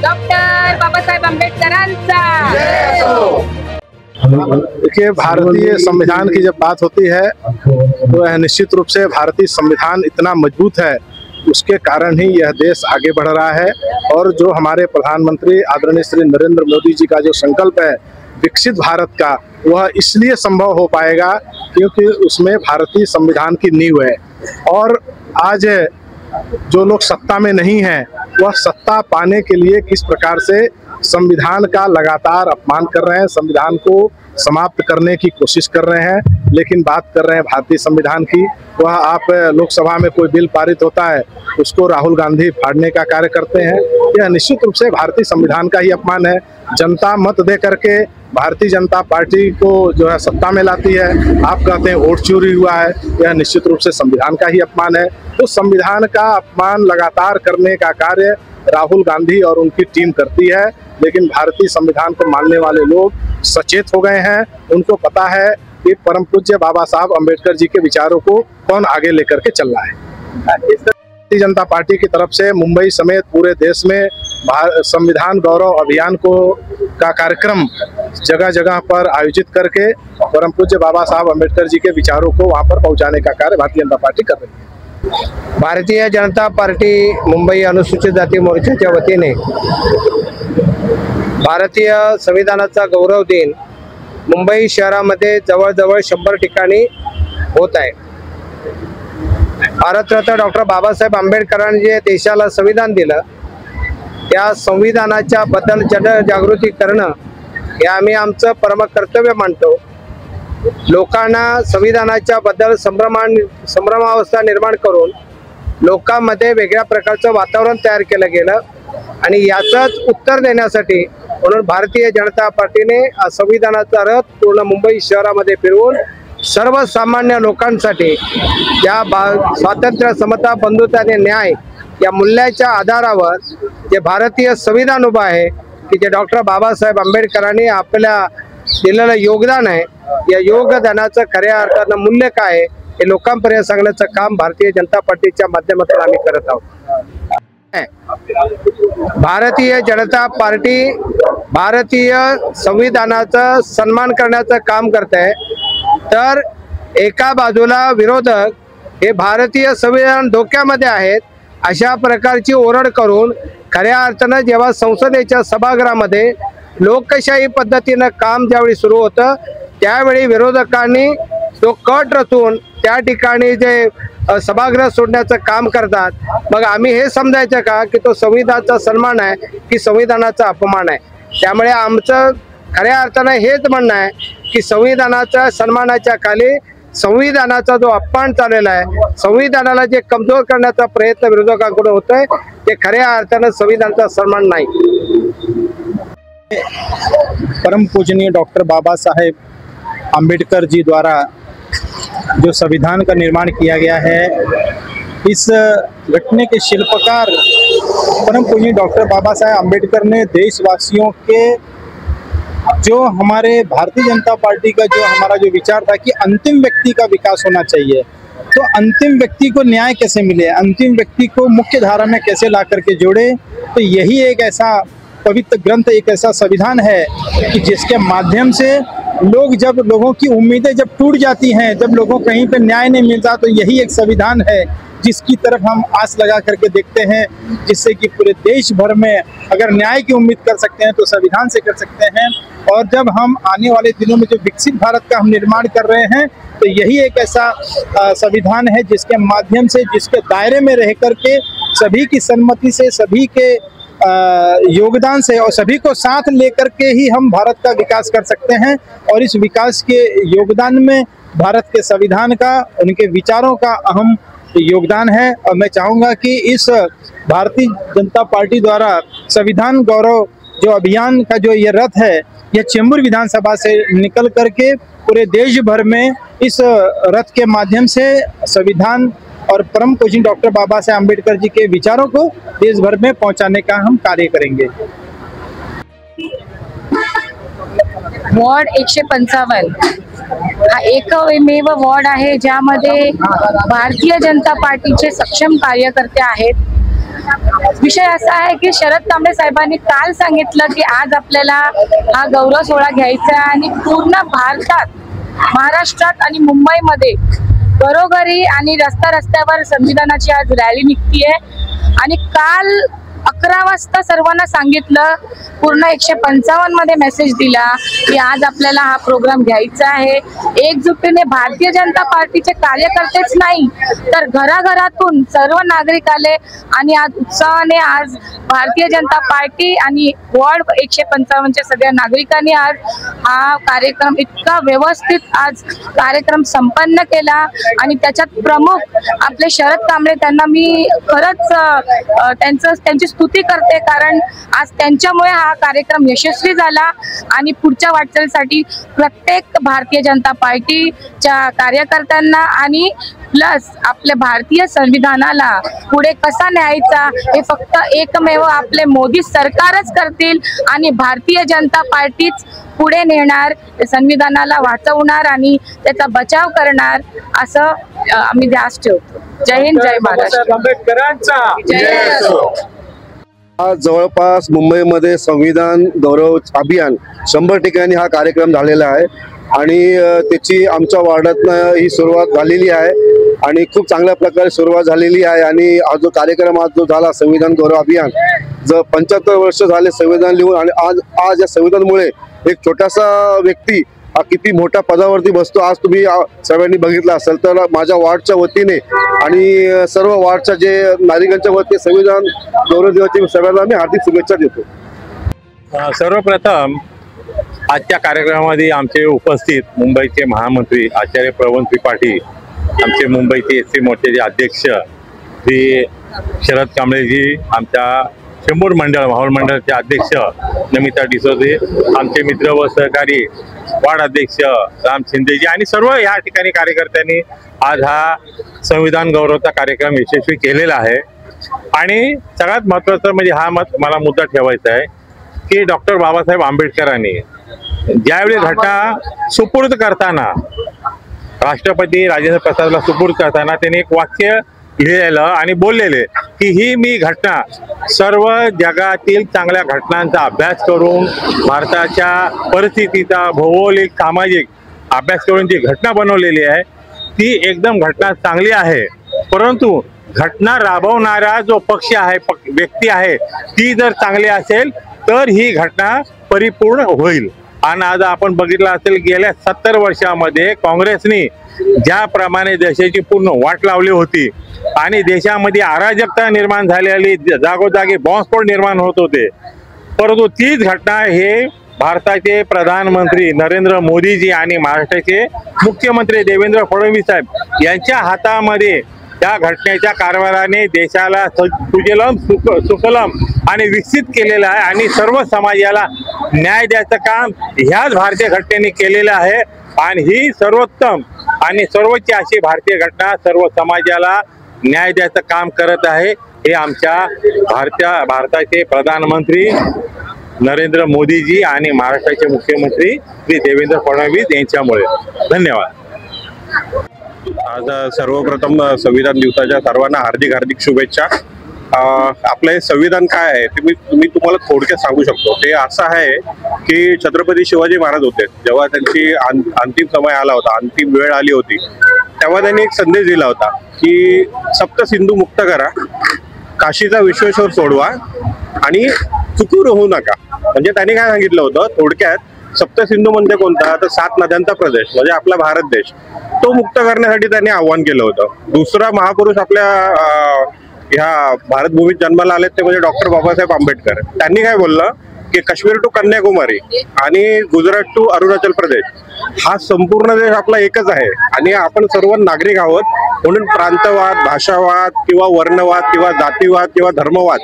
Doctor Babasaheb आंबेडकरांचा। देखिए, भारतीय संविधान की जब बात होती है तो यह निश्चित रूप से भारतीय संविधान इतना मजबूत है, उसके कारण ही यह देश आगे बढ़ रहा है। और जो हमारे प्रधानमंत्री आदरणीय श्री नरेंद्र मोदी जी का जो संकल्प है विकसित भारत का, वह इसलिए संभव हो पाएगा क्योंकि उसमें भारतीय संविधान की नींव है। और आज जो लोग सत्ता में नहीं हैं, वह सत्ता पाने के लिए किस प्रकार से संविधान का लगातार अपमान कर रहे हैं, संविधान को समाप्त करने की कोशिश कर रहे हैं। लेकिन बात कर रहे हैं भारतीय संविधान की, वह आप लोकसभा में कोई बिल पारित होता है उसको राहुल गांधी फाड़ने का कार्य करते हैं। यह निश्चित रूप से भारतीय संविधान का ही अपमान है। जनता मत दे करके भारतीय जनता पार्टी को जो है सत्ता में लाती है, आप कहते हैं वोट चोरी हुआ है, यह निश्चित रूप से संविधान का ही अपमान है। तो संविधान का अपमान लगातार करने का कार्य राहुल गांधी और उनकी टीम करती है। लेकिन भारतीय संविधान को मानने वाले लोग सचेत हो गए हैं, उनको पता है कि परम पूज्य बाबा साहब अम्बेडकर जी के विचारों को कौन आगे लेकर के चल रहा है। भारतीय जनता पार्टी की तरफ से मुंबई समेत पूरे देश में संविधान गौरव अभियान का कार्यक्रम जगह जगह पर आयोजित करके परम पूज्य बाबा साहब अम्बेडकर जी के विचारों को वहां पर पहुंचाने का कार्य भारतीय जनता पार्टी कर रही है। भारतीय जनता पार्टी मुंबई अनुसूचित जाती मोर्चाच्या वतीने भारतीय संविधानाचा गौरव दिन मुंबई शहरामध्ये जवळजवळ 100 ठिकाणी होत आहे। भारतरत्न डॉक्टर बाबासाहेब आंबेडकरांनी जे देशाला संविधान दिलं, त्या संविधानाच्या बद्दल जनजागृती करणं हे आम्ही आमचं परम कर्तव्य मानतो। लोकांना संविधानाच्या बद्दल संभ्रमावस्था निर्माण करून लोकांमध्ये वेगळ्या प्रकारचं वातावरण तयार केलं गेलं आणि याचंच उत्तर देण्यासाठी म्हणून भारतीय जनता पार्टीने संविधानाचा रथ पूर्ण मुंबई शहरामध्ये फिरवून सर्वसामान्य लोकांसाठी या स्वातंत्र्य, समता, बंधुता आणि न्याय या मूल्याच्या आधारावर जे भारतीय संविधान उभं आहे की जे डॉक्टर बाबासाहेब आंबेडकरांनी आपल्या दिलेलं योगदान आहे, या योगदानाचं खऱ्या अर्थानं मूल्य काय आहे हे लोकांपर्यंत सांगण्याचं काम भारतीय जनता पार्टीच्या माध्यमातून आम्ही करत आहोत। भारतीय जनता पार्टी भारतीय संविधानाचा सन्मान करण्याचं काम करते, तर एका बाजूला विरोधक हे भारतीय संविधान धोक्यामध्ये आहेत अशा प्रकारची ओरड करून खऱ्या अर्थानं जेव्हा संसदेच्या सभागृहामध्ये लोकशाही पद्धतीनं काम ज्यावेळी सुरू होतं त्यावेळी विरोधकांनी तो कट रचून त्या ठिकाणी जे सभागृह सोडण्याचं काम करतात, मग आम्ही हे समजायचं का की तो संविधानाचा सन्मान आहे की संविधानाचा अपमान आहे? त्यामुळे आमचं खऱ्या अर्थानं हेच म्हणणं आहे की संविधानाच्या सन्मानाच्या खाली संविधानाचा जो अपमान चाललेला आहे, संविधानाला जे कमजोर करण्याचा प्रयत्न विरोधकांकडून होतोय, ते खऱ्या अर्थानं संविधानाचा सन्मान नाही। परम पूजनीय डॉक्टर बाबा साहेब आम्बेडकर जी द्वारा जो संविधान का निर्माण किया गया है, इस घटने के शिल्पकार परम पूजनीय डॉक्टर बाबा साहेब आम्बेडकर ने देशवासियों के जो हमारे भारतीय जनता पार्टी का जो हमारा जो विचार था कि अंतिम व्यक्ति का विकास होना चाहिए, तो अंतिम व्यक्ति को न्याय कैसे मिले, अंतिम व्यक्ति को मुख्य धारा में कैसे ला करके जोड़े, तो यही एक ऐसा पवित्र ग्रंथ, एक ऐसा संविधान है कि जिसके माध्यम से जब लोगों की उम्मीदें जब टूट जाती हैं, जब लोगों को कहीं पे न्याय नहीं मिलता, तो यही एक संविधान है जिसकी तरफ हम आस लगा करके देखते हैं, जिससे कि पूरे देश भर में अगर न्याय की उम्मीद कर सकते हैं तो संविधान से कर सकते हैं। और जब हम आने वाले दिनों में जो विकसित भारत का हम निर्माण कर रहे हैं, तो यही एक ऐसा संविधान है जिसके माध्यम से, जिसके दायरे में रह करके सभी की सम्मति से, सभी के योगदान से और सभी को साथ लेकर के ही हम भारत का विकास कर सकते हैं। और इस विकास के योगदान में भारत के संविधान का, उनके विचारों का अहम योगदान है। और मैं चाहूँगा कि इस भारतीय जनता पार्टी द्वारा संविधान गौरव जो अभियान का जो ये रथ है, यह चेंबूर विधानसभा से निकल करके पूरे देश भर में इस रथ के माध्यम से संविधान और परम पूज्य डॉक्टर बाबा साहेब आम्बेडकर जी के विचारों को देश भर में पहुंचाने का हम कार्य करेंगे। वॉर्ड 155 हा एकमेव वॉर्ड आहे ज्यामध्ये भारतीय जनता पार्टीचे सक्षम कार्यकर्ते आहेत विषय असा आहे की शरद कांबळे साहेबांनी काल सांगितलं की आज आपल्याला हा गौरव सोहळा घ्यायचा आहे आणि पूर्ण भारतात, महाराष्ट्रात आणि मुंबईमध्ये घरोघरी आणि रस्त्यावर संविधानाची आज रॅली निघतीये. आणि काल 11 वाजता सर्वांना सांगितलं, पूर्ण 155 मध्ये मेसेज दिला की आज आपल्याला हा प्रोग्राम घ्यायचा आहे. एकजुटीने भारतीय जनता पार्टीचे कार्यकर्तेच नाही तर घराघरातून सर्व नागरिक आले आणि आज उत्साहाने आज भारतीय जनता पार्टी आणि वॉर्ड 155च्या सगळ्या नागरिकांनी आज हा कार्यक्रम इतका व्यवस्थित आज कार्यक्रम संपन्न केला. आणि त्याच्यात प्रमुख आपले शरद कांबळे, त्यांना मी खरंच त्यांची स्तुती करते, कारण आज त्यांच्यामुळे हा कार्यक्रम यशस्वी झाला. आणि पुढच्या वाटचालीसाठी प्रत्येक भारतीय जनता पार्टीच्या कार्यकर्त्यांना आणि प्लस आपल्या भारतीय संविधानाला पुढे कसा न्यायचा हे फक्त एकमेव आपले मोदी सरकारच करतील. आणि भारतीय जनता पार्टीच पुढे नेणार, संविधानाला वाचवणार आणि त्याचा बचाव करणार, असं आम्ही ध्यास ठेवतो. जय हिंद, जय महाराष्ट्र. आंबेडकरांचा जय असो. आज जवळपास मुंबईमध्ये संविधान गौरव अभियान 100 ठिकाणी हा कार्यक्रम झालेला आहे आणि त्याची आमच्या वार्डातनं ही सुरुवात झालेली आहे आणि खूप चांगल्या प्रकारे सुरुवात झालेली आहे. आणि हा जो कार्यक्रम आज जो झाला संविधान गौरव अभियान, जर 75 वर्ष झाले संविधान लिहून आणि आज या संविधानामुळे एक छोटासा व्यक्ती किती मोठ्या पदावरती बसतो आज तुम्ही सर्वांनी बघितलं असेल. तर माझ्या वार्डच्या वतीने आणि सर्व वार्डच्या जे नागरिकांच्या वतीने संविधान गौरव दिनाची सर्वांना मी हार्दिक शुभेच्छा देतो. सर्वप्रथम आजच्या कार्यक्रमामध्ये आमचे उपस्थित मुंबईचे महामंत्री आचार्य प्रवण त्रिपाठी, आमचे मुंबईचे एससी मोर्चाचे अध्यक्ष श्री शरद कांबळेजी, आमच्या चेंबूर मंडळ माहोल मंडळाचे अध्यक्ष नमिता डिसोजे, आमचे मित्र व सहकारी वार्ड अध्यक्ष राम शिंदेजी आणि सर्व या ठिकाणी कार्यकर्त्यांनी आज हा संविधान गौरवचा कार्यक्रम यशस्वी केलेला आहे. आणि सगळ्यात महत्त्वाचं म्हणजे मला मुद्दा ठेवायचा आहे की डॉक्टर बाबासाहेब आंबेडकरांनी ज्यावेळी घटना सुपूर्द करताना, राष्ट्रपती राजेंद्र प्रसादला सुपूर्द करताना त्यांनी एक वाक्य लिहिलेलं आणि बोललेले की ही मी घटना सर्व जगातील चांगल्या घटनांचा अभ्यास करून, भारताच्या परिस्थितीचा भौगोलिक सामाजिक अभ्यास करून जी घटना बनवलेली आहे ती एकदम घटना चांगली आहे. परंतु घटना राबवणारा जो पक्ष आहे, व्यक्ती आहे, ती जर चांगली असेल तर ही घटना परिपूर्ण होईल. आणि आज आपण बघितलं असेल गेल्या 70 वर्षामध्ये काँग्रेसने ज्याप्रमाणे देशाची पूर्ण वाट लावली होती आणि देशामध्ये अराजकता निर्माण झालेली, जागोजागी बॉम्बस्फोट निर्माण होत होते, परंतु तीच घटना हे भारताचे प्रधानमंत्री नरेंद्र मोदीजी आणि महाराष्ट्राचे मुख्यमंत्री देवेंद्र फडणवीस साहेब यांच्या हातामध्ये त्या घटनेच्या कारभाराने देशाला सुजलम सुफलम आणि विकसित केलेलं आहे. आणि सर्व समाजाला न्याय द्यायचं काम ह्याच भारतीय घटनेने केलेलं आहे. आणि ही सर्वोत्तम आणि सर्वोच्च अशी भारतीय घटना सर्व समाजाला न्याय द्यायचं काम करत आहे. हे आमच्या भारताचे प्रधानमंत्री नरेंद्र मोदीजी आणि महाराष्ट्राचे मुख्यमंत्री श्री देवेंद्र फडणवीस यांच्यामुळे. धन्यवाद. आज सर्वप्रथम संविधान दिवसाच्या सर्वांना हार्दिक शुभेच्छा. आपलं हे संविधान काय आहे ते मी तुम्हाला थोडक्यात सांगू शकतो. ते असं आहे की छत्रपती शिवाजी महाराज होते, जेव्हा त्यांची अंतिम समय आला होता, अंतिम वेळ आली होती, तेव्हा त्यांनी एक संदेश दिला होता की सप्त सिंधू मुक्त करा, काशीचा विश्वेश्वर सोडवा आणि चुकून होऊ नका. म्हणजे त्यांनी काय सांगितलं होतं थोडक्यात, सप्तसिंधू म्हणजे कोणता, तर 7 नद्यांचा प्रदेश म्हणजे आपला भारत देश, तो मुक्त करण्यासाठी त्यांनी आव्हान केलं होतं. दुसरा महापुरुष आपल्या ह्या भारतभूमीत जन्माला आले ते म्हणजे डॉक्टर बाबासाहेब आंबेडकर. त्यांनी काय बोललं की काश्मीर टू कन्याकुमारी आणि गुजरात टू अरुणाचल प्रदेश हा संपूर्ण देश आपला एकच आहे आणि आपण सर्व नागरिक आहोत. म्हणून प्रांतवाद, भाषावाद किंवा वर्णवाद किंवा जातीवाद किंवा धर्मवाद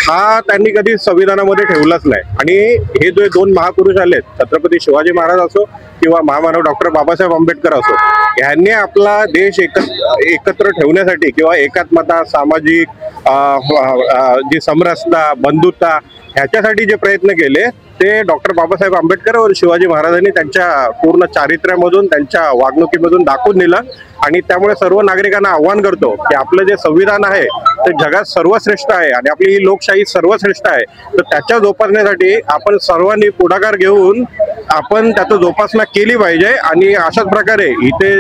हा त्यांनी कधी संविधानामध्ये ठेवलाच नाही. आणि हे जे 2 महापुरुष आलेत, छत्रपती शिवाजी महाराज असो किंवा महामानव डॉक्टर बाबासाहेब आंबेडकर असो, यांनी आपला देश एकत्र ठेवण्यासाठी किंवा एकात्मता, सामाजिक जी समरसता, बंधुता ह्याच्यासाठी जे प्रयत्न केले ते डॉक्टर बाबासाहेब आंबेडकर व शिवाजी महाराजांनी त्यांच्या पूर्ण चारित्र्यामधून, त्यांच्या वागणुकीमधून दाखवून दिलं. आणि त्यामुळे सर्व नागरिकांना आव्हान करतो की आपलं जे संविधान आहे ते जगात सर्वश्रेष्ठ आहे आणि आपली ही लोकशाही सर्वश्रेष्ठ आहे. तर त्याच्या जोपासण्यासाठी आपण सर्वांनी पुढाकार घेऊन आपण त्याचं जोपासना केली पाहिजे. आणि अशाच प्रकारे इथे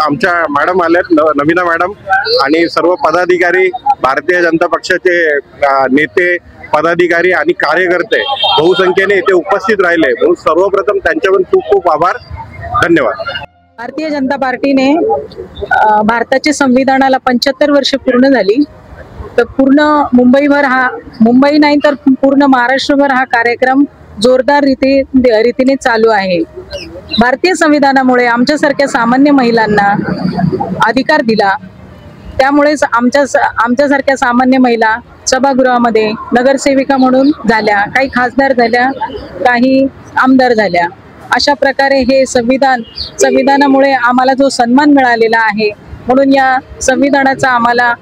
आमच्या मॅडम आल्यात, नवीना मॅडम, आणि सर्व पदाधिकारी, भारतीय जनता पक्षाचे नेते, पदाधिकारी आणि कार्यकर्ते बहुसंख्येने इथे उपस्थित राहिले. म्हणून सर्वप्रथम त्यांच्यावर खूप खूप आभार. धन्यवाद. भारतीय जनता पार्टीने भारताच्या संविधानाला 75 वर्ष पूर्ण झाली. तर पूर्ण मुंबई नाही तर पूर्ण महाराष्ट्रभर हा कार्यक्रम जोरदार रीतीने चालू आहे. भारतीय संविधानामुळे आमच्यासारख्या सामान्य महिलांना अधिकार दिला. त्यामुळेच आमच्यासारख्या सामान्य महिला सभागृहामध्ये नगरसेविका म्हणून झाल्या, काही खासदार झाल्या, काही आमदार झाल्या. अशा प्रकारे हे संविधानामुळे आम्हाला जो सन्मान मिळालेला आहे, म्हणून या संविधानाचा आम्हाला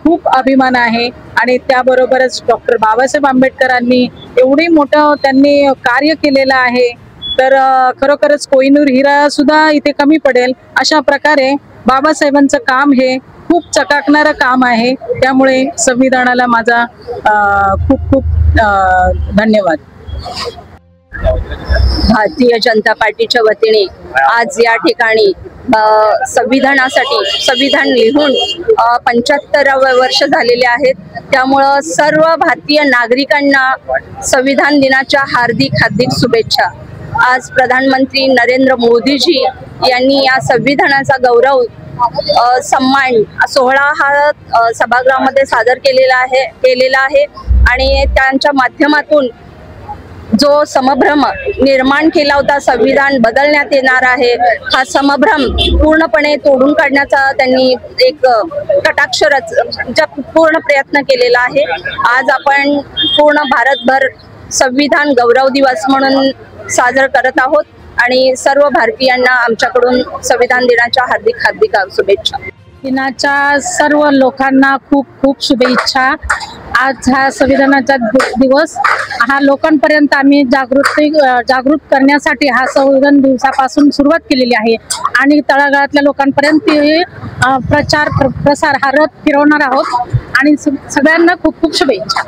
खूप अभिमान आहे. आणि त्याबरोबरच डॉक्टर बाबासाहेब आंबेडकरांनी एवढी मोठं त्यांनी कार्य केलेलं आहे, तर खरोखरच कोहिनूर हिरा सुद्धा इथे कमी पडेल. अशा प्रकारे बाबासाहेबांचं काम हे खूप चकाकणारं काम आहे. त्यामुळे संविधानाला माझा खूप खूप धन्यवाद. भारतीय जनता पार्टीच्या वतीने आज या ठिकाणी संविधान लिहून 75 वर्ष झालेले आहेत. त्यामुळं सर्व भारतीय नागरिकांना संविधान दिनाच्या हार्दिक शुभेच्छा. आज प्रधानमंत्री नरेंद्र मोदीजी यांनी या संविधानाचा गौरव सन्मान सोहळा हा सभागृहामध्ये सादर केलेला आहे आणि त्यांच्या माध्यमातून जो संभ्रम निर्माण केला होता, संविधान बदलण्यात येणार आहे, हा संभ्रम पूर्णपणे तोडून काढण्याचा त्यांनी एक कटाक्षराचा पूर्ण प्रयत्न केलेला आहे. आज आपण पूर्ण भारतभर संविधान गौरव दिवस म्हणून साजरा करत आहोत आणि सर्व भारतीयांना आमच्याकडून संविधान दिनाच्या हार्दिक शुभेच्छा. दिनाच्या सर्व लोकांना खूप खूप शुभेच्छा. आज हा संविधानाचा दिवस हा लोकांपर्यंत आम्ही जागृत करण्यासाठी हा संविधान दिवसापासून सुरुवात केलेली आहे आणि तळागाळातल्या लोकांपर्यंत प्रसार हा रथ फिरवणार आहोत आणि सगळ्यांना खूप खूप शुभेच्छा.